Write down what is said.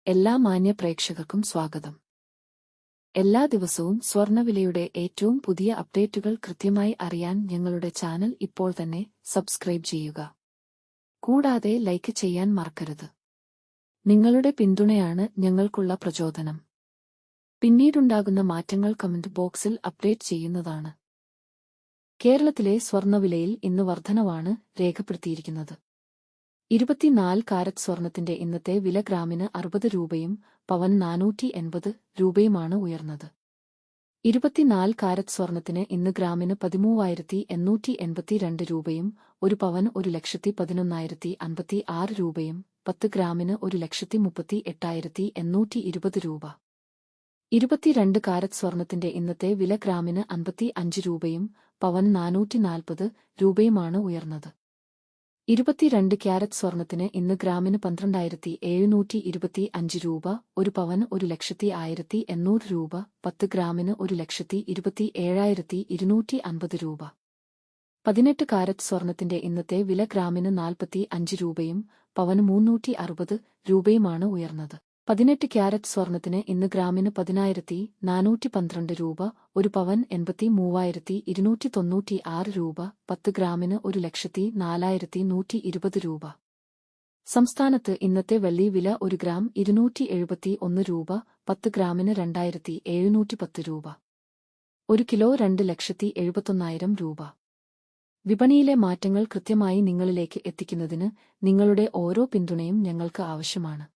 എല്ലാ മാന്യ പ്രേക്ഷകർക്കും സ്വാഗതം. എല്ലാ ദിവസവും സ്വർണ്ണവിലയുടെ ഏറ്റവും പുതിയ അപ്ഡേറ്റുകൾ കൃത്യമായി അറിയാൻ ഞങ്ങളുടെ ചാനൽ ഇപ്പോൾ തന്നെ സബ്സ്ക്രൈബ് ചെയ്യുക. കൂടാതെ ലൈക്ക് ചെയ്യാൻ മറക്കരുത്. നിങ്ങളുടെ പിന്തുണയാണ് ഞങ്ങൾക്കുള്ള പ്രചോദനം. പിന്നീടുണ്ടാകുന്ന മാറ്റങ്ങൾ കമന്റ് ബോക്സിൽ അപ്ഡേറ്റ് ചെയ്യുന്നതാണ്. കേരളത്തിലെ സ്വർണ്ണവിലയിൽ ഇന്ന് വർധനവാണ് രേഖപ്പെടുത്തിയിരിക്കുന്നത്. 24 കാരറ്റ് സ്വർണത്തിന്റെ ഇന്നത്തെ വില ഗ്രാമിന് 60 രൂപയും പവൻ 480 രൂപയുമാണ് ഉയർന്നത്. 24 കാരറ്റ് സ്വർണത്തിന് ഇന്ന് ഗ്രാമിന് 13,882 രൂപയും ഒരു പവൻ 1,11,056 രൂപയും 10 ഗ്രാമിന് 1,38,820 രൂപ. 22 കാരറ്റ് സ്വർണത്തിന്റെ ഇന്നത്തെ വില ഗ്രാമിന് 55 രൂപയും പവൻ 440 രൂപയുമാണ് ഉയർന്നത്. 22 ക്യാരറ്റ് സ്വർണത്തിന് ഇന്ന് ഗ്രാമിന് 12,725 രൂപ, ഒരു പവൻ 1,01,800 രൂപ, 10 ഗ്രാമിന് 1,27,250 രൂപ. 18 കാരറ്റ് സ്വർണത്തിന്റെ ഇന്നത്തെ വില ഗ്രാമിന് 45 രൂപയും പവൻ 360 രൂപയുമാണ് ഉയർന്നത്. 18 ക്യാരറ്റ് സ്വർണത്തിന് ഇന്ന് ഗ്രാമിന് 10,412 രൂപ, ഒരു പവൻ 83,296 രൂപ, 10 ഗ്രാമിന് 1,04,120 രൂപ. സംസ്ഥാനത്ത് ഇന്നത്തെ വെള്ളി വില 1 ഗ്രാം 271 രൂപ, 10 ഗ്രാമിന് 2,710 രൂപ. 1 കിലോ 2,71,000 രൂപ. വിപണിയിലെ മാറ്റങ്ങൾ കൃത്യമായി നിങ്ങളിലേക്ക് എത്തിക്കുന്നതിന് നിങ്ങളുടെ ഓരോ പിന്തുണയും ഞങ്ങൾക്ക് ആവശ്യമാണ്.